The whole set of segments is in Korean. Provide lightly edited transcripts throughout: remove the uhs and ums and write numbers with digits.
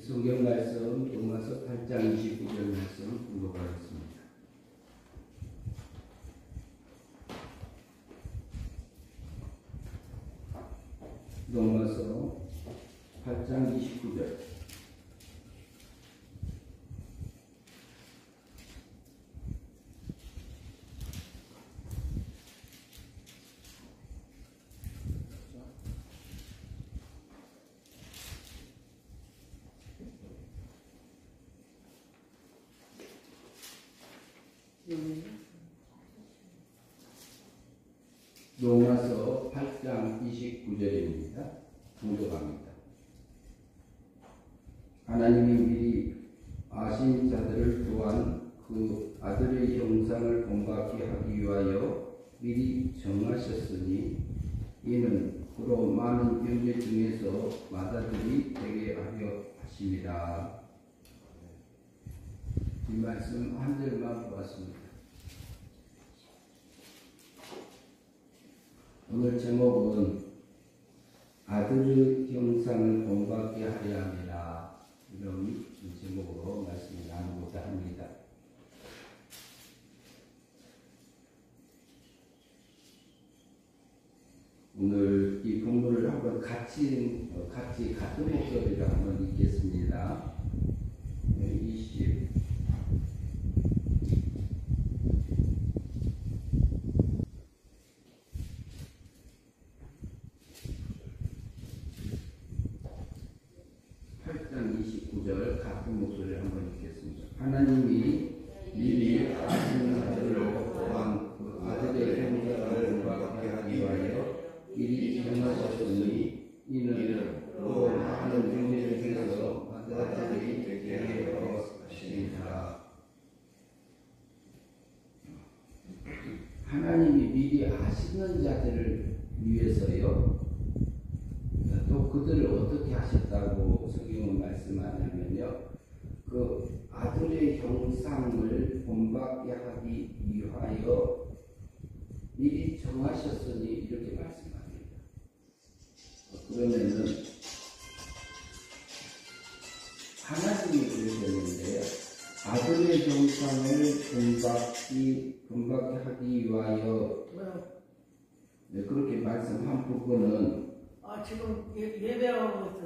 성경 말씀 로마서 8장 29절 말씀 공독하겠습니다. 로마서 8장 29절. 로마서 8장 29절입니다. 공독합니다. 하나님이 미리 아신 자들을 또한 그 아들의 형상을 본받게 하기 위하여 미리 정하셨으니 이는 그로 많은 영예 중에서 마다들이 되게 하려 하심이라. 이 말씀 한 절만 보았습니다. 오늘 제목은 아들의 형상을 본받게 하려 함이라, 이런 제목으로 말씀을 나누고자 합니다. 오늘 이 본문을 한번 같이 같은 목소리로 한번 읽겠습니다. 20 8장 29절 같은 목소리를 한번 읽겠습니다. 하나님이 미리 아신 자들로 또한 그 아들의 형상을 본받게 하기 위하여 미리 정하셨으니 이는 또 많은 영예 중에서 마다들이 되게 하려 하심이라. 하나님이 미리 아시는 자들을 위해서요. 또 그들을 어떻게 하셨다고 성경은 말씀하냐면요, 그 아들의 형상을 본받게 하기 위하여 미리 정하셨으니 이렇게 말씀합니다. 그러면은 하나님이 그러셨는데요, 아들의 형상을 본받게 하기 위하여, 네, 그렇게 말씀한 부분은 지금 예배하고 있어.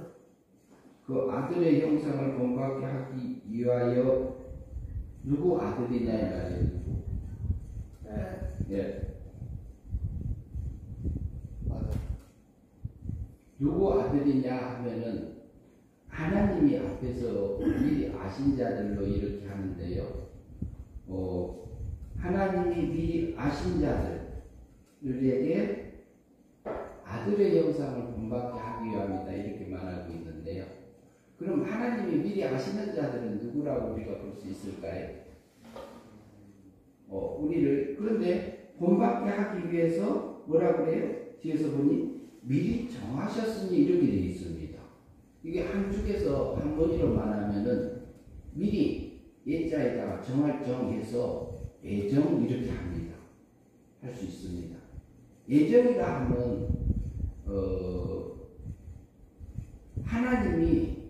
그 아들의 형상을 본받게 하기 위하여 누구 아들이냐 이 말이에요. 예. 맞아. 누구 아들이냐 하면은 하나님이 앞에서 미리 아신 자들로 이렇게 하는데요. 하나님이 미리 아신 자들에게 아들의 형상을 본받게 하기 위함이다, 이렇게 말하고 있는데요. 그럼 하나님이 미리 아시는 자들은 누구라고 우리가 볼 수 있을까요? 그런데 본받게 하기 위해서 뭐라고 그래요? 뒤에서 보니 미리 정하셨으니 이렇게 되어 있습니다. 이게 한쪽에서 한 번으로 말하면은 미리 예자에다가 정해서 예정 이렇게 합니다. 할 수 있습니다. 예정이라 하면 하나님이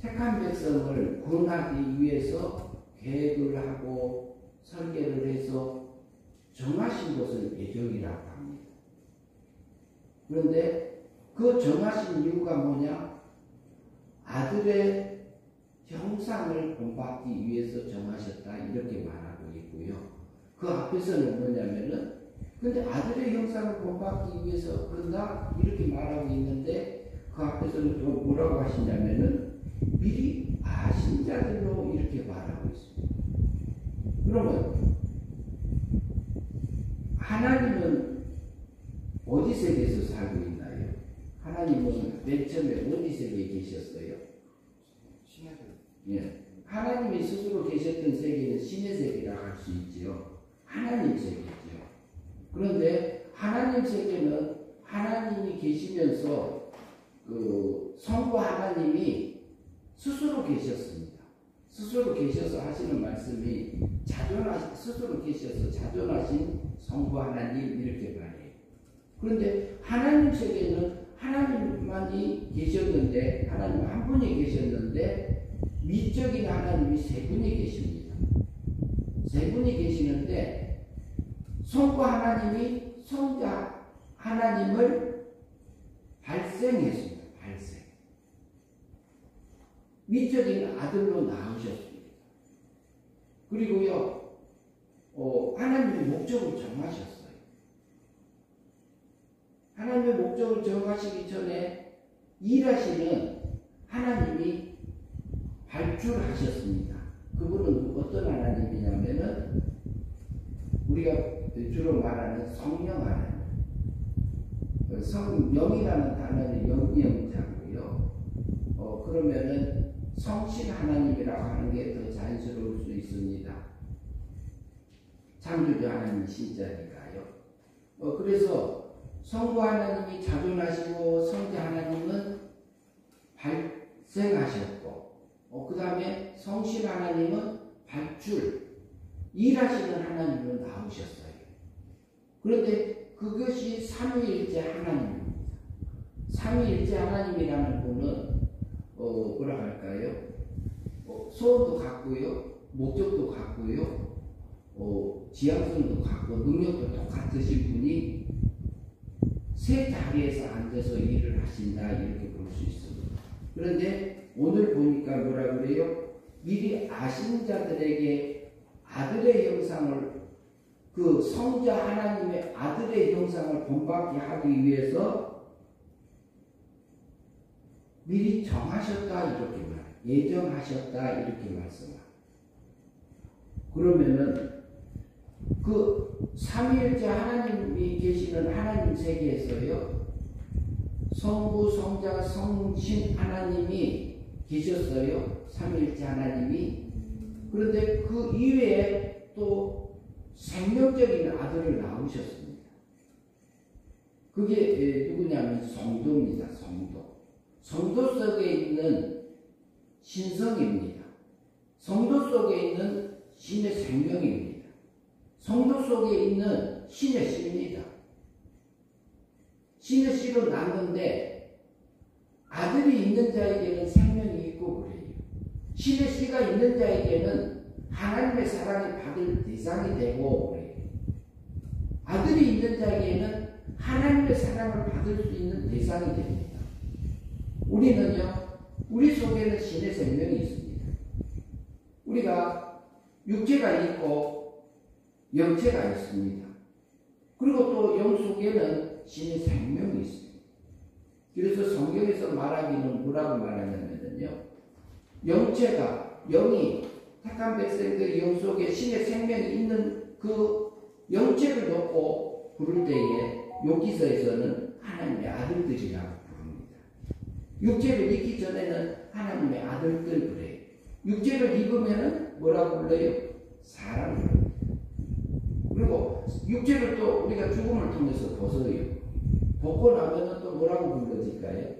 택한 백성을 구원하기 위해서 계획을 하고 설계를 해서 정하신 것을 예정이라고 합니다. 그런데 그 정하신 이유가 뭐냐? 아들의 형상을 본받기 위해서 정하셨다, 이렇게 말하고 있고요. 그 앞에서는 뭐냐면은 근데 아들의 형상을 본받기 위해서 그런다, 이렇게 말하고 있는데 그 앞에서는 또 뭐라고 하시냐면은 미리 아신 자들로 이렇게 말하고 있습니다. 그러면 하나님은 어디 세계에서 살고 있나요? 하나님은 맨 처음에 어디 세계에 계셨어요? 예. 하나님이 스스로 계셨던 세계는 신의 세계라 할 수 있지요. 하나님 세계죠. 그런데 하나님 세계는 하나님이 계시면서 그 성부 하나님이 스스로 계셨습니다. 스스로 계셔서 하시는 말씀이 스스로 계셔서 자존하신 성부 하나님, 이렇게 말해요. 그런데 하나님 세계는 하나님만이 계셨는데, 하나님 한 분이 계셨는데, 미적인 하나님이 세 분이 계십니다. 세 분이 계시는데, 성부 하나님이 성자 하나님을 발생했습니다. 발생. 미적인 아들로 낳으셨습니다. 그리고요, 하나님의 목적을 정하셨어요. 하나님의 목적을 정하시기 전에 일하시는 하나님이 발주하셨습니다. 그분은 어떤 하나님이냐면은 우리가 주로 말하는 성령 하나님. 성령이라는 단어는 영영자고요. 그러면은 성신 하나님이라고 하는 게 더 자연스러울 수 있습니다. 창조주 하나님이 신자니까요. 그래서 성부 하나님이 자존하시고 성자 하나님은 발생하셨고, 그 다음에 성신 하나님은 발출, 일하시는 하나님으로 나오셨어요. 그런데 그것이 삼위일체 하나님입니다. 삼위일체 하나님이라는 분은 뭐라 할까요? 소원도 같고요, 목적도 같고요, 지향성도 같고 능력도 똑같으신 분이 세 자리에서 앉아서 일을 하신다, 이렇게 볼 수 있습니다. 그런데 오늘 보니까 뭐라 그래요? 미리 아신 자들에게 아들의 형상을, 그 성자 하나님의 아들의 형상을 본받게 하기 위해서 미리 정하셨다, 이렇게 예정하셨다, 이렇게 말씀합니다. 그러면은 그 삼위일체 하나님이 계시는 하나님 세계에서요, 성부, 성자, 성신 하나님이 계셨어요. 삼위일체 하나님이. 그런데 그 이외에 또 생명적인 아들을 낳으셨습니다. 그게 누구냐면 성도입니다. 성도. 성도 속에 있는 신성입니다. 성도 속에 있는 신의 생명입니다. 성도 속에 있는 신의 씨입니다. 신의 씨로 낳는데 아들이 있는 자에게는 생명이 있고 그래요. 신의 씨가 있는 자에게는 하나님의 사랑을 받을 대상이 되고 그래요. 아들이 있는 자에게는 하나님의 사랑을 받을 수 있는 대상이 됩니다. 우리는요, 우리 속에는 신의 생명이 있습니다. 우리가 육체가 있고 영체가 있습니다. 그리고 또 영 속에는 신의 생명이 있습니다. 그래서 성경에서 말하기는 뭐라고 말하냐면요, 영체가, 영이 택한 백성들의 영 속에 신의 생명이 있는 그 영체를 놓고 부를 때에 욥기서에서는 하나님의 아들들이라고 부릅니다. 육체를 입기 전에는 하나님의 아들들 그래요. 육체를 입으면은 뭐라고 불러요? 사람을. 그리고 육체를 또 우리가 죽음을 통해서 벗어요. 벗고 나면은 또 뭐라고 불러질까요?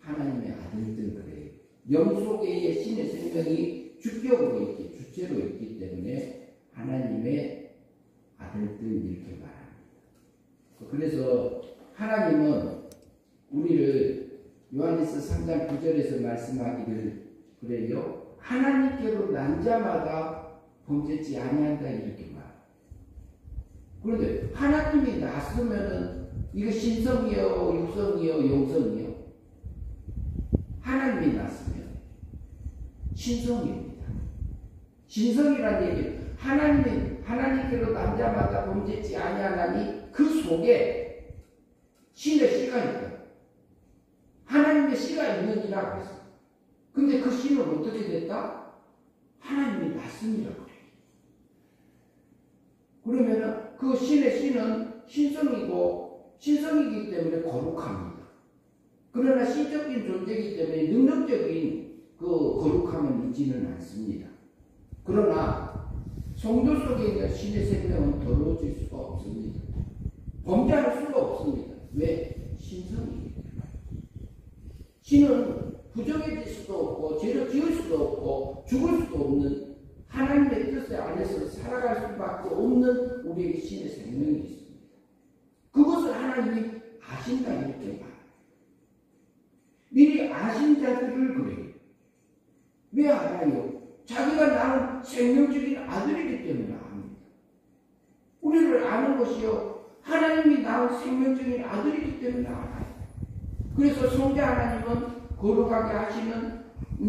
하나님의 아들들 그래요. 영 속에 신의 생명이 주격으로 있기, 주체로 있기 때문에 하나님의 아들들 이렇게 말합니다. 그래서 하나님은 우리를 요한일서 3장 9절에서 말씀하기를 그래요. 하나님께로 난 자마다 범죄치 아니한다, 이렇게 말. 그런데 하나님이 낳았으면은 이거 신성이요, 육성이요, 영성이요? 하나님이 낳았으면 신성입니다. 신성이라는 얘기, 하나님께로 난 자마다 범죄치 아니하나니 그 속에 신의 씨가 있다. 하나님의 씨가 있느니라고 했어요. 근데 그 씨는 어떻게 됐다? 하나님이 낳습니다. 그러면은 그 신의 씨는 신성이기 때문에 거룩합니다. 그러나 신적인 존재이기 때문에 능력적인 그 거룩함은 있지는 않습니다. 그러나 성도 속에 있는 신의 생명은 더러워질 수가 없습니다. 범죄할 수가 없습니다. 왜? 신성이기 때문에. 신은 부정해질 수도 없고 죄를 지을 수도 없고 죽을 수도 없는 하나님의 뜻 안에서 살아갈 수밖에 없는 우리에게 신의 생명이 있습니다. 그것을 하나님이 아신다, 이렇게 아신 자들을 그래요. 왜 알아요? 자기가 낳은 생명적인 아들이기 때문에 압니다. 우리를 아는 것이요, 하나님이 낳은 생명적인 아들이기 때문에 알아요. 그래서 성자 하나님은 거룩하게 하시는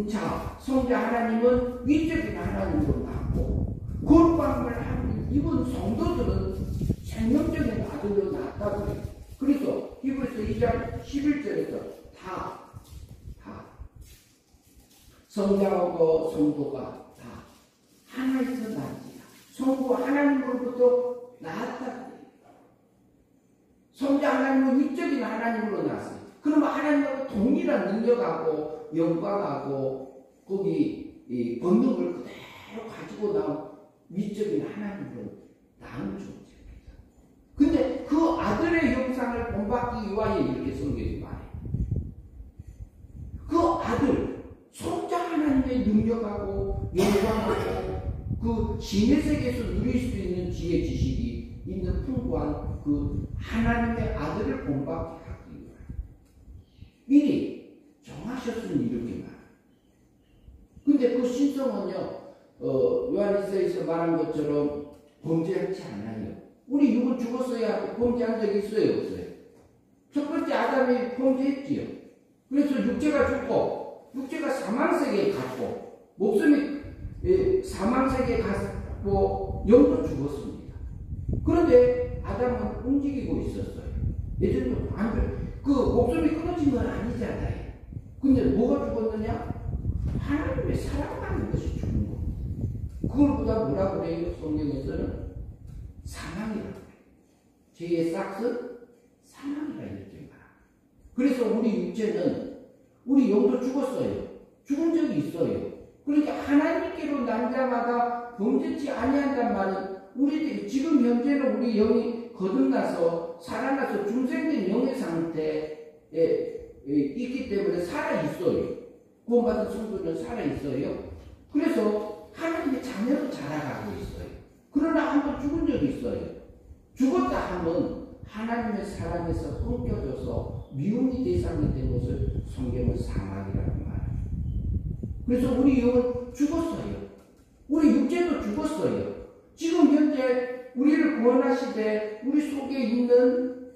자, 성자 하나님은 위적인 하나님으로 낳고, 거룩함을 하는 이번 성도들은 생명적인 아들로 낳았다고 해요. 그래서 히브리서 2장 11절에서 다 성자하고 성도가 다 하나에서 낳았지라. 성부 하나님으로부터 낳았다. 성자 하나님은 위적인 하나님으로 낳았어요. 그러면 하나님하고 동일한 능력하고 영광하고 거기 이 권능을 그대로 가지고 나온 위적인 하나님으로 낳은 존재입니다. 근데 그 아들의 형상을 본받기 위하여 이렇게 성경이 말해요. 그 아들, 성자 하나님의 능력하고 영광하고 그 신의 세계에서 누릴 수 있는 지혜 지식이 있는 풍부한 그 하나님의 아들을 본받게 하기 위하여 미리 정하셨으니 이렇게 말해요. 근데 그 신성은요, 요한일서에서 말한 것처럼 범죄하지 않아요. 우리 육은 죽었어야 범죄한 적이 있어요, 없어요? 첫 번째 아담이 범죄했지요. 그래서 육체가 죽고, 육체가 사망세계에 갔고, 목숨이 사망세계에 갔고, 영도 죽었습니다. 그런데 아담은 움직이고 있었어요. 예전에 그 목숨이 끊어진 건 아니잖아요. 근데 뭐가 죽었느냐? 하나님의 사랑하는 것이 죽은 겁니다. 그걸보다 뭐라고 그래요? 성경에서는 사망이라고 해요. 죄의 싹은 사망이라 이렇게 말합니다. 그래서 우리 육체는, 우리 영도 죽었어요. 죽은 적이 있어요. 그러니까 하나님께로 난 자마다 범죄치 아니한단 말은, 우리들이 지금 현재는 우리 영이 거듭나서 살아나서 중생된 영의 상태에 있기 때문에 살아있어요. 구원받은 성도는 살아있어요. 그래서 하나님의 자녀로 자라가고 있어요. 그러나 한번 죽은 적이 있어요. 죽었다 하면 하나님의 사랑에서 끊겨져서 미움이 대상이 된 것을 성경은 사망이라고 말해요. 그래서 우리 영은 죽었어요. 우리 육체도 죽었어요. 지금 현재 우리를 구원하시되 우리 속에 있는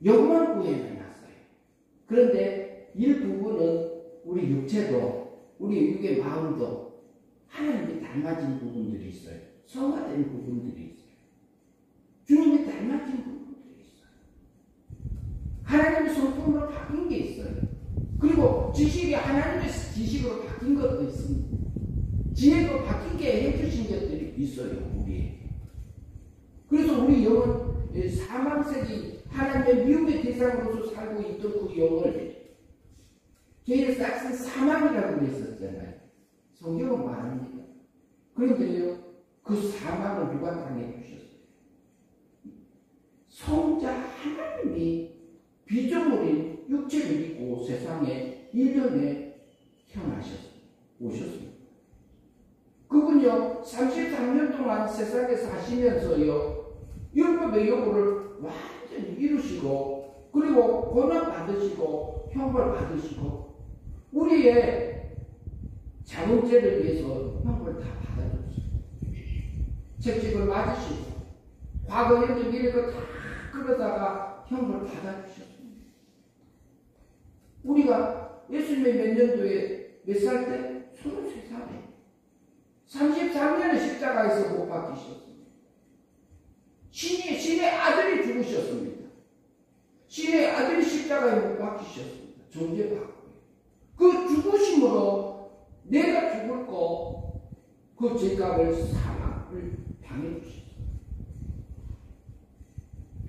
영만 구해놨어요. 그런데 일부분은 우리 육체도, 우리 육의 마음도 하나님이 닮아진 부분들이 있어요. 성화된 부분들이 있어요. 주님이 닮아진 부분들이 있어요. 하나님의 성품으로 바뀐 게 있어요. 그리고 지식이 하나님의 지식으로 바뀐 것도 있습니다. 지혜도 바뀌게 해주신 것들이 있어요, 우리에게. 그래서 우리 영은 사망세기, 하나님의 미움의 대상으로서 살고 있던 그 영을 죄의 싹은 사망이라고 그랬었잖아요. 성경은 말합니다. 그런데요, 그 사망을 누가 당해주셨어요? 성자 하나님이 비조물인 육체를 입고 세상에 1년에 오셨습니다. 그분요, 33년 동안 세상에 사시면서요, 율법의 요구를 완전히 이루시고, 그리고 고난 받으시고, 형벌 받으시고, 우리의 자문죄를 위해서 형벌 다 받아줬어요. 책찍을 맞으시고, 과거에도 미래도 다 끌어다가 형벌 받아주셨습니다. 우리가 예수님의 몇 년도에 몇 살 때? 33살에 33년의 십자가에서 못 박히셨습니다. 신의 아들이 죽으셨습니다. 신의 아들이 십자가에 못 박히셨습니다. 존재받고. 그 죽으심으로 내가 죽을 거, 그 죄값을 사망을 당해주셨습니다.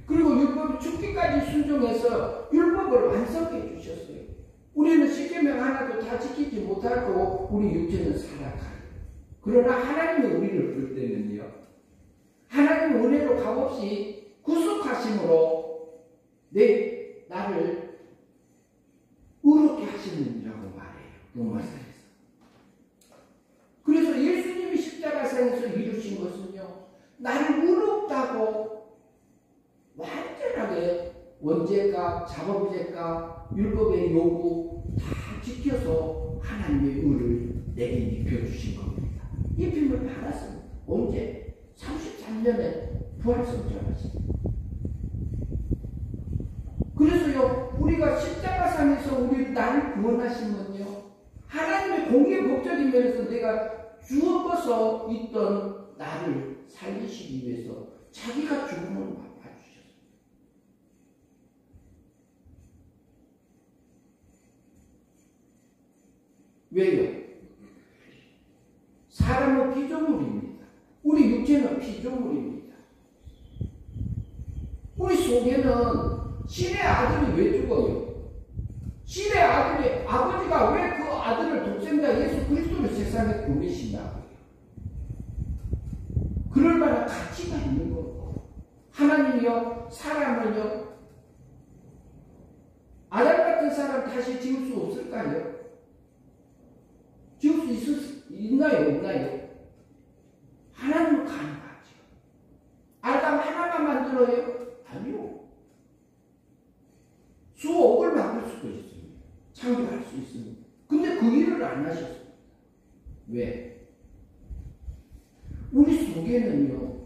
그리고 율법이 죽기까지 순종해서 율법을 완성해 주셨어요. 우리는 십계명 하나도 다 지키지 못하고 우리 육체는 살아가요. 그러나 하나님이 우리를 부를 때는요, 하나님 은혜로 값없이 구속하심으로 나를 의롭게 하시느니라고 말해요. 로마서에서. 그래서 예수님이 십자가상에서 이루신 것은요, 나를 의롭다고 완전하게 원죄가, 자범죄가, 율법의 요구 다 지켜서 하나님의 의를 내게 입혀주신 겁니다. 입힘을 받았습니다. 언제? 33년에 부활성전하십니다. 그래서요, 우리가 십자가상에서 우리 나를 구원하시면요, 하나님의 공의 법적인 면에서 내가 죽어서 있던 나를 살리시기 위해서 자기가 죽음을 봐주셨어요. 왜요? 사람은 피조물입니다. 우리 육체는 피조물입니다. 우리 속에는 신의 아들이 왜 죽어요? 신의 아들이, 아버지가 왜 그 아들을 독생자 예수 그리스도를 세상에 보내신다고요? 그럴 만한 가치가 있는 거고, 하나님이요, 사람을요, 아담 같은 사람 다시 지을 수 없을까요? 지을 수 있나요? 없나요? 하나님은 가능하죠. 아담 하나만 만들어요? 아니요. 수억을 만들 수도 있습니다. 창조할 수 있습니다. 근데 그 일을 안 하셨습니다. 왜? 우리 속에는요,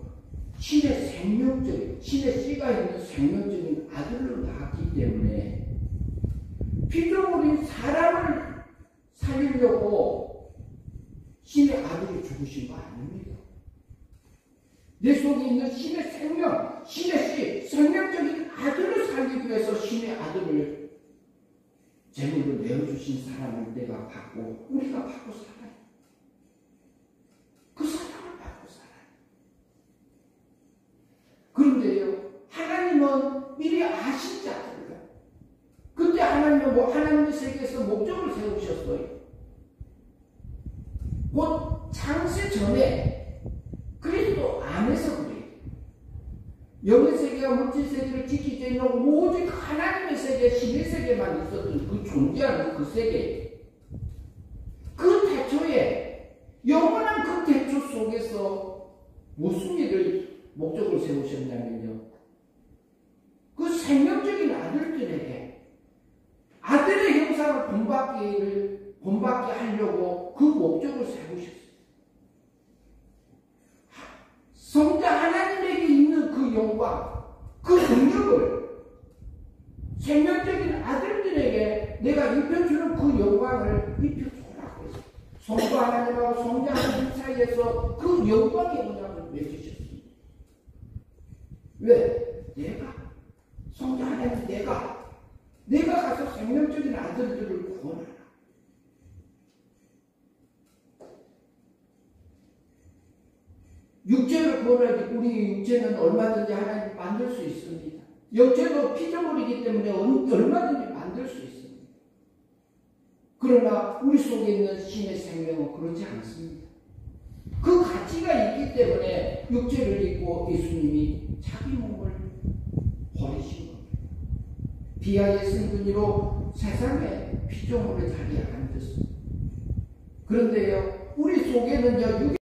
신의 생명적인, 신의 씨가 있는 생명적인 아들을 낳았기 때문에 피조물인 사람을 살리려고 신의 아들이 죽으신 거 아닙니다. 내 속에 있는 신의 생명, 신의 씨, 생명적인 아들을 살리기 위해서 신의 아들을 제물로 내어주신 사람을 내가 받고, 우리가 받고 살아요. 그 사랑을 받고 살아요. 그런데요, 하나님은 미리 아신 자들이에요. 근데 하나님은 하나님의 세계에서 목적을 세우셨어요. 곧 창세 전에 그리스도 안에서 그래요. 영의 세계와 물질 세계를 지키지 않는 오직 하나님의 세계, 신의 세계만 있었던 그 존재하는 그 세계, 그 태초에 영원한 그 태초 속에서 무슨 일을 목적을 세우셨냐면요, 그 생명적인 아들들에게 아들의 형상을 본받게 하려고 그 목적을 세우셨어요. 성자 하나님에게 있는 그 영광, 그 능력을 생명적인 아들들에게 내가 입혀주는 그 영광을 입혀주라고 했어요. 성부 하나님하고 성자 하나님 사이에서 그 영광의 언약을 맺으셨습니다. 왜? 내가, 성자 하나님 내가 가서 생명적인 아들들을 구원하라. 육체를 구원하기, 우리 육체는 얼마든지 하나님 만들 수 있습니다. 영체도 피조물이기 때문에 얼마든지 만들 수 있습니다. 그러나 우리 속에 있는 신의 생명은 그렇지 않습니다. 그 가치가 있기 때문에 육체를 입고 예수님이 자기 몸을 버리신 겁니다. 비하의 승분이로 세상에 피조물의 자리에 앉았습니다. 그런데요, 우리 속에는요,